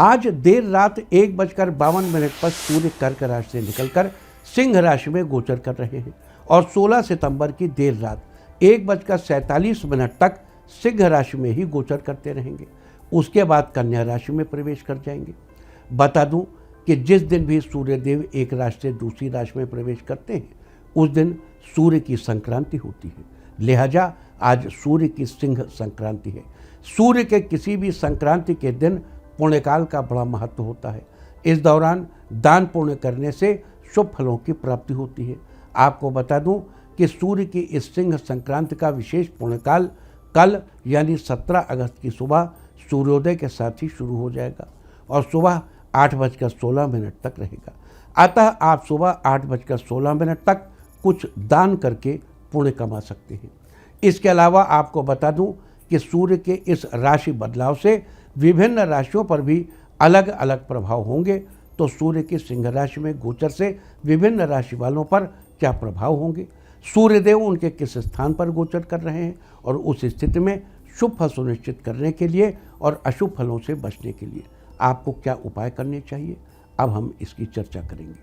आज देर रात 1:52 पर सूर्य कर्क राशि से निकलकर सिंह राशि में गोचर कर रहे हैं और 16 सितंबर की देर रात 1:47 तक सिंह राशि में ही गोचर करते रहेंगे। उसके बाद कन्या राशि में प्रवेश कर जाएंगे। बता दूं कि जिस दिन भी सूर्यदेव एक राशि से दूसरी राशि में प्रवेश करते हैं उस दिन सूर्य की संक्रांति होती है। लिहाजा आज सूर्य की सिंह संक्रांति है। सूर्य के किसी भी संक्रांति के दिन पुण्यकाल का बड़ा महत्व होता है। इस दौरान दान पुण्य करने से शुभ फलों की प्राप्ति होती है। आपको बता दूं कि सूर्य की इस सिंह संक्रांति का विशेष पुण्यकाल कल यानी 17 अगस्त की सुबह सूर्योदय के साथ ही शुरू हो जाएगा और सुबह 8:16 तक रहेगा। अतः आप सुबह 8:16 तक कुछ दान करके पुण्य कमा सकते हैं। इसके अलावा आपको बता दूं कि सूर्य के इस राशि बदलाव से विभिन्न राशियों पर भी अलग अलग प्रभाव होंगे। तो सूर्य की सिंह राशि में गोचर से विभिन्न राशि वालों पर क्या प्रभाव होंगे, सूर्यदेव उनके किस स्थान पर गोचर कर रहे हैं और उस स्थिति में शुभ फल सुनिश्चित करने के लिए और अशुभ फलों से बचने के लिए आपको क्या उपाय करने चाहिए, अब हम इसकी चर्चा करेंगे।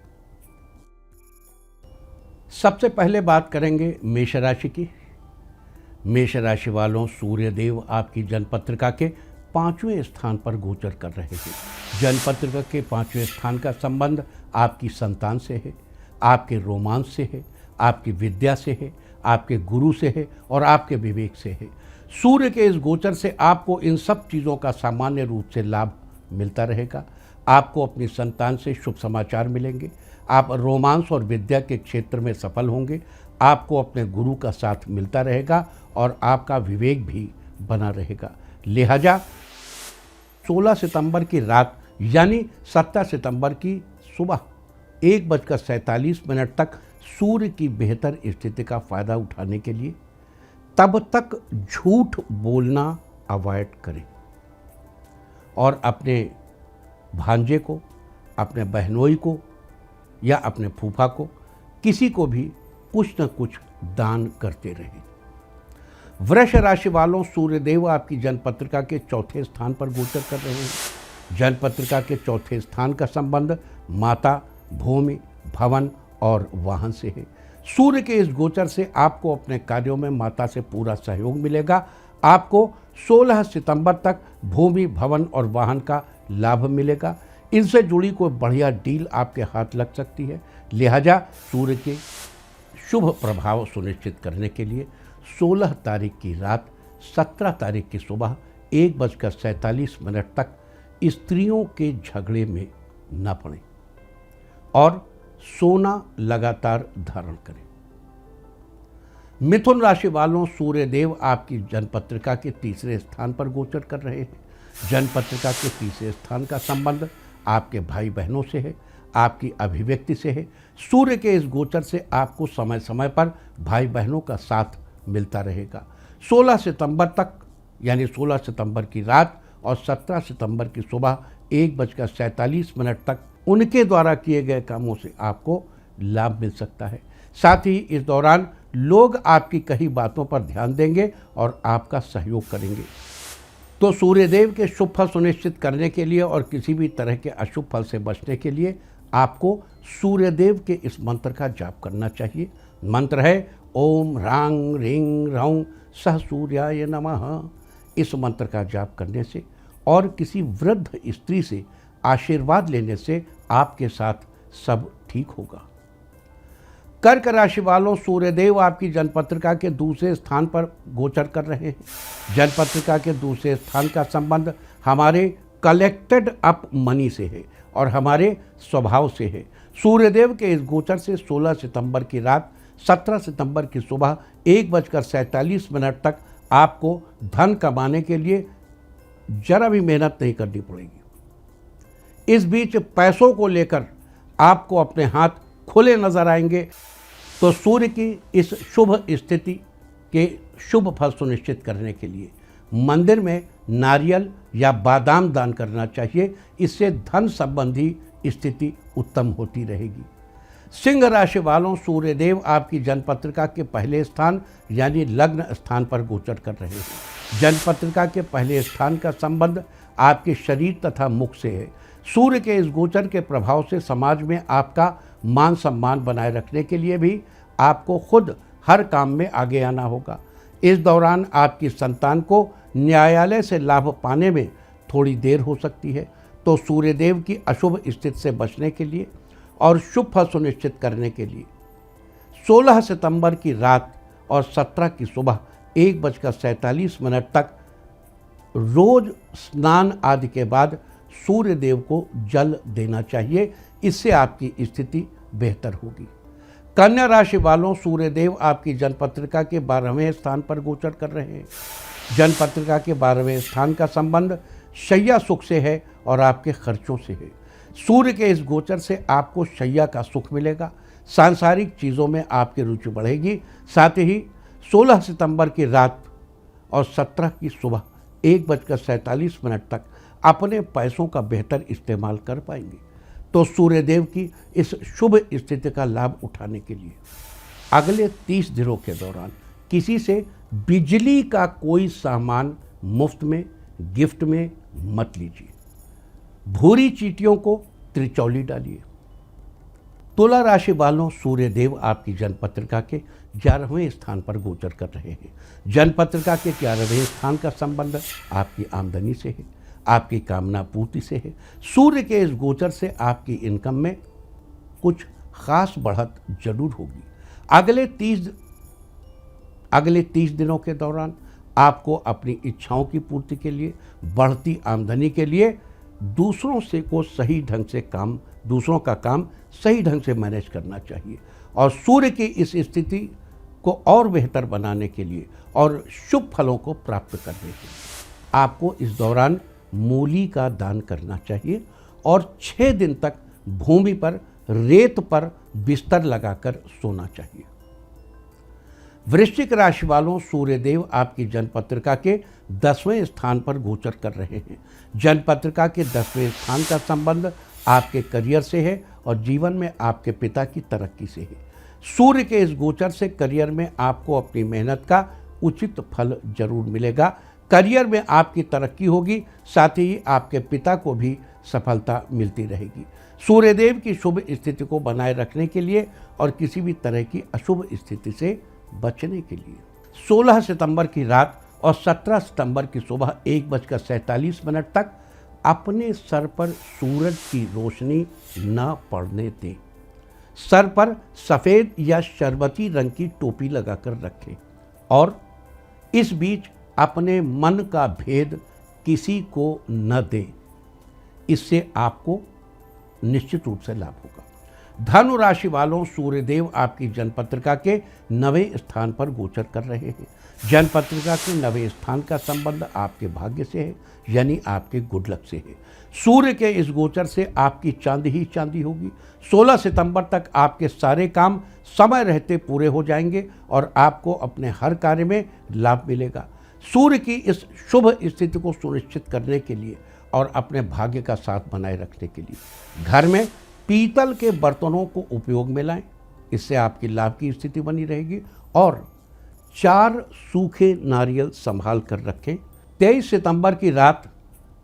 सबसे पहले बात करेंगे मेष राशि की। मेष राशि वालों, सूर्यदेव आपकी जन्मपत्रिका के 5वें स्थान पर गोचर कर रहे हैं। जन्मपत्रिका के 5वें स्थान का संबंध आपकी संतान से है, आपके रोमांस से है, आपकी विद्या से है, आपके गुरु से है और आपके विवेक से है। सूर्य के इस गोचर से आपको इन सब चीज़ों का सामान्य रूप से लाभ मिलता रहेगा। आपको अपनी संतान से शुभ समाचार मिलेंगे। आप रोमांस और विद्या के क्षेत्र में सफल होंगे। आपको अपने गुरु का साथ मिलता रहेगा और आपका विवेक भी बना रहेगा। लिहाजा 16 सितंबर की रात यानी 17 सितंबर की सुबह 1:47 तक सूर्य की बेहतर स्थिति का फायदा उठाने के लिए तब तक झूठ बोलना अवॉइड करें और अपने भांजे को, अपने बहनोई को या अपने फूफा को, किसी को भी कुछ न कुछ दान करते रहें। वृष राशि वालों, सूर्यदेव आपकी जन्मपत्रिका के 4थे स्थान पर गोचर कर रहे हैं। जन्मपत्रिका के 4थे स्थान का संबंध माता, भूमि, भवन और वाहन से है। सूर्य के इस गोचर से आपको अपने कार्यों में माता से पूरा सहयोग मिलेगा। आपको 16 सितंबर तक भूमि, भवन और वाहन का लाभ मिलेगा। इनसे जुड़ी कोई बढ़िया डील आपके हाथ लग सकती है। लिहाजा सूर्य के शुभ प्रभाव सुनिश्चित करने के लिए 16 तारीख की रात 17 तारीख की सुबह 1:47 तक स्त्रियों के झगड़े में न पड़ें और सोना लगातार धारण करें। मिथुन राशि वालों, सूर्यदेव आपकी जन्मपत्रिका के 3रे स्थान पर गोचर कर रहे हैं। जन्मपत्रिका के 3रे स्थान का संबंध आपके भाई बहनों से है, आपकी अभिव्यक्ति से है। सूर्य के इस गोचर से आपको समय समय पर भाई बहनों का साथ मिलता रहेगा। 16 सितंबर तक यानी 16 सितंबर की रात और 17 सितंबर की सुबह 1:47 तक उनके द्वारा किए गए कामों से आपको लाभ मिल सकता है। साथ ही इस दौरान लोग आपकी कही बातों पर ध्यान देंगे और आपका सहयोग करेंगे। तो सूर्यदेव के शुभ फल सुनिश्चित करने के लिए और किसी भी तरह के अशुभ फल से बचने के लिए आपको सूर्यदेव के इस मंत्र का जाप करना चाहिए। मंत्र है ओम ह्रांग ह्रीं ह्रौं सह सूर्याय नमः। इस मंत्र का जाप करने से और किसी वृद्ध स्त्री से आशीर्वाद लेने से आपके साथ सब ठीक होगा। कर्क राशि वालों, सूर्यदेव आपकी जन्मपत्रिका के 2रे स्थान पर गोचर कर रहे हैं। जन्मपत्रिका के 2रे स्थान का संबंध हमारे कलेक्टेड अप मनी से है और हमारे स्वभाव से है। सूर्यदेव के इस गोचर से 16 सितंबर की रात 17 सितंबर की सुबह 1:47 तक आपको धन कमाने के लिए जरा भी मेहनत नहीं करनी पड़ेगी। इस बीच पैसों को लेकर आपको अपने हाथ खुले नजर आएंगे। तो सूर्य की इस शुभ स्थिति के शुभ फल सुनिश्चित करने के लिए मंदिर में नारियल या बादाम दान करना चाहिए। इससे धन संबंधी स्थिति उत्तम होती रहेगी। सिंह राशि वालों, सूर्यदेव आपकी जन्मपत्रिका के 1 स्थान यानी लग्न स्थान पर गोचर कर रहे हैं। जन्मपत्रिका के 1 स्थान का संबंध आपके शरीर तथा मुख से है। सूर्य के इस गोचर के प्रभाव से समाज में आपका मान सम्मान बनाए रखने के लिए भी आपको खुद हर काम में आगे आना होगा। इस दौरान आपकी संतान को न्यायालय से लाभ पाने में थोड़ी देर हो सकती है, तो सूर्यदेव की अशुभ स्थिति से बचने के लिए और शुभ फल सुनिश्चित करने के लिए 16 सितंबर की रात और 17 की सुबह 1:47 तक रोज स्नान आदि के बाद सूर्य देव को जल देना चाहिए। इससे आपकी स्थिति बेहतर होगी। कन्या राशि वालों, सूर्य देव आपकी जन्मपत्रिका के 12वें स्थान पर गोचर कर रहे हैं। जन्मपत्रिका के 12वें स्थान का संबंध शैया सुख से है और आपके खर्चों से है। सूर्य के इस गोचर से आपको शैया का सुख मिलेगा, सांसारिक चीज़ों में आपकी रुचि बढ़ेगी। साथ ही 16 सितंबर की रात और 17 की सुबह 1:47 तक अपने पैसों का बेहतर इस्तेमाल कर पाएंगे। तो सूर्यदेव की इस शुभ स्थिति का लाभ उठाने के लिए अगले 30 दिनों के दौरान किसी से बिजली का कोई सामान मुफ्त में गिफ्ट में मत लीजिए। भूरी चींटियों को त्रिचौली डालिए। तुला राशि वालों, सूर्यदेव आपकी जन्मपत्रिका के 11वें स्थान पर गोचर कर रहे हैं। जन्मपत्रिका के 11वें स्थान का संबंध आपकी आमदनी से है, आपकी कामना पूर्ति से है। सूर्य के इस गोचर से आपकी इनकम में कुछ खास बढ़त जरूर होगी। अगले 30 दिनों के दौरान आपको अपनी इच्छाओं की पूर्ति के लिए, बढ़ती आमदनी के लिए दूसरों का काम सही ढंग से मैनेज करना चाहिए। और सूर्य की इस स्थिति को और बेहतर बनाने के लिए और शुभ फलों को प्राप्त करने के लिए आपको इस दौरान मूली का दान करना चाहिए और 6 दिन तक भूमि पर रेत पर बिस्तर लगाकर सोना चाहिए। वृश्चिक राशि वालों, सूर्यदेव आपकी जन्मपत्रिका के 10वें स्थान पर गोचर कर रहे हैं। जन्मपत्रिका के 10वें स्थान का संबंध आपके करियर से है और जीवन में आपके पिता की तरक्की से है। सूर्य के इस गोचर से करियर में आपको अपनी मेहनत का उचित फल जरूर मिलेगा। करियर में आपकी तरक्की होगी, साथ ही आपके पिता को भी सफलता मिलती रहेगी। सूर्यदेव की शुभ स्थिति को बनाए रखने के लिए और किसी भी तरह की अशुभ स्थिति से बचने के लिए 16 सितंबर की रात और 17 सितंबर की सुबह 1:47 तक अपने सर पर सूरज की रोशनी न पड़ने दें। सर पर सफ़ेद या शरबती रंग की टोपी लगाकर रखें और इस बीच अपने मन का भेद किसी को न दें। इससे आपको निश्चित रूप से लाभ होगा। धनु राशि वालों, सूर्यदेव आपकी जन्मपत्रिका के 9वें स्थान पर गोचर कर रहे हैं। जन्मपत्रिका के 9वें स्थान का संबंध आपके भाग्य से है, यानी आपके गुड लक से है। सूर्य के इस गोचर से आपकी चांदी ही चांदी होगी। 16 सितंबर तक आपके सारे काम समय रहते पूरे हो जाएंगे और आपको अपने हर कार्य में लाभ मिलेगा। सूर्य की इस शुभ स्थिति को सुनिश्चित करने के लिए और अपने भाग्य का साथ बनाए रखने के लिए घर में पीतल के बर्तनों को उपयोग में लाएं। इससे आपकी लाभ की स्थिति बनी रहेगी। और 4 सूखे नारियल संभाल कर रखें। 23 सितंबर की रात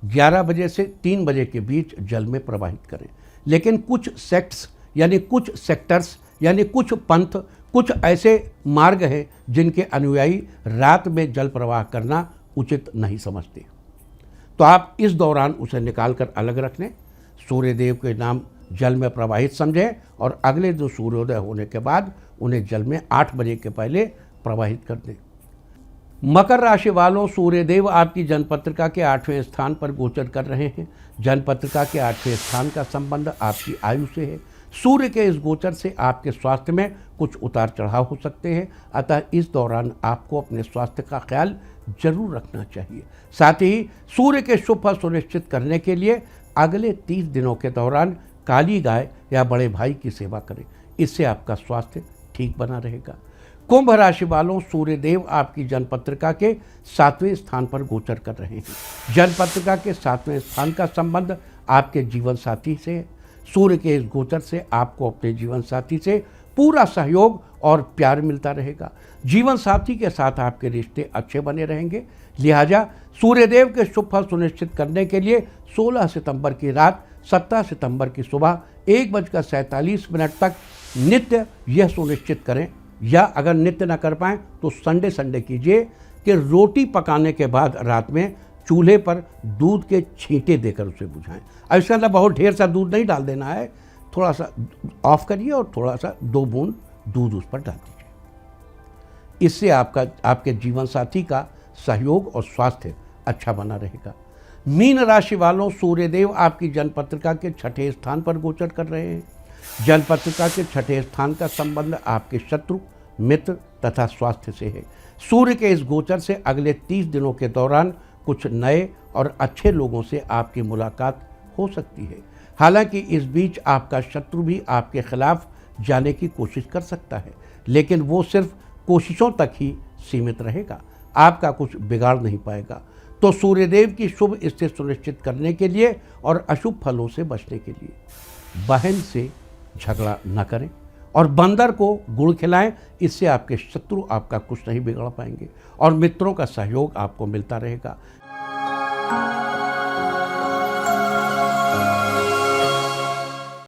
11 बजे से 3 बजे के बीच जल में प्रवाहित करें। लेकिन कुछ सेक्टर्स यानी कुछ पंथ, कुछ ऐसे मार्ग हैं जिनके अनुयायी रात में जल प्रवाह करना उचित नहीं समझते, तो आप इस दौरान उसे निकाल कर अलग रख लें। सूर्यदेव के नाम जल में प्रवाहित समझें और अगले दिन सूर्योदय होने के बाद उन्हें जल में 8 बजे के पहले प्रवाहित कर दें। मकर राशि वालों, सूर्यदेव आपकी जन्मपत्रिका के 8वें स्थान पर गोचर कर रहे हैं। जन्मपत्रिका के 8वें स्थान का संबंध आपकी आयु से है। सूर्य के इस गोचर से आपके स्वास्थ्य में कुछ उतार चढ़ाव हो सकते हैं, अतः इस दौरान आपको अपने स्वास्थ्य का ख्याल जरूर रखना चाहिए। साथ ही सूर्य के शुभ फल सुनिश्चित करने के लिए अगले 30 दिनों के दौरान काली गाय या बड़े भाई की सेवा करें। इससे आपका स्वास्थ्य ठीक बना रहेगा। कुंभ राशि वालों, सूर्यदेव आपकी जन्मपत्रिका के 7वें स्थान पर गोचर कर रहे हैं। जन्मपत्रिका के 7वें स्थान का संबंध आपके जीवन साथी से है। सूर्य के इस गोचर से आपको अपने जीवन साथी से पूरा सहयोग और प्यार मिलता रहेगा। जीवन साथी के साथ आपके रिश्ते अच्छे बने रहेंगे, लिहाजा सूर्यदेव के शुभ फल सुनिश्चित करने के लिए 16 सितंबर की रात 17 सितंबर की सुबह 1:47 तक नित्य यह सुनिश्चित करें, या अगर नित्य न कर पाएँ तो संडे कीजिए कि रोटी पकाने के बाद रात में चूल्हे पर दूध के छींटे देकर उसे बुझाएं। अब इसका मतलब बहुत ढेर सा दूध नहीं डाल देना है, थोड़ा सा ऑफ करिए और थोड़ा सा 2 बूंद दूध उस पर डाल दीजिए। इससे आपके जीवन साथी का सहयोग और स्वास्थ्य अच्छा बना रहेगा। मीन राशि वालों, सूर्यदेव आपकी जन्मपत्रिका के 6ठे स्थान पर गोचर कर रहे हैं। जन्मपत्रिका के 6ठे स्थान का संबंध आपके शत्रु, मित्र तथा स्वास्थ्य से है। सूर्य के इस गोचर से अगले 30 दिनों के दौरान कुछ नए और अच्छे लोगों से आपकी मुलाकात हो सकती है। हालांकि इस बीच आपका शत्रु भी आपके खिलाफ जाने की कोशिश कर सकता है, लेकिन वो सिर्फ कोशिशों तक ही सीमित रहेगा, आपका कुछ बिगाड़ नहीं पाएगा। तो सूर्यदेव की शुभ स्थिति सुनिश्चित करने के लिए और अशुभ फलों से बचने के लिए बहन से झगड़ा न करें और बंदर को गुड़ खिलाएं। इससे आपके शत्रु आपका कुछ नहीं बिगाड़ पाएंगे और मित्रों का सहयोग आपको मिलता रहेगा।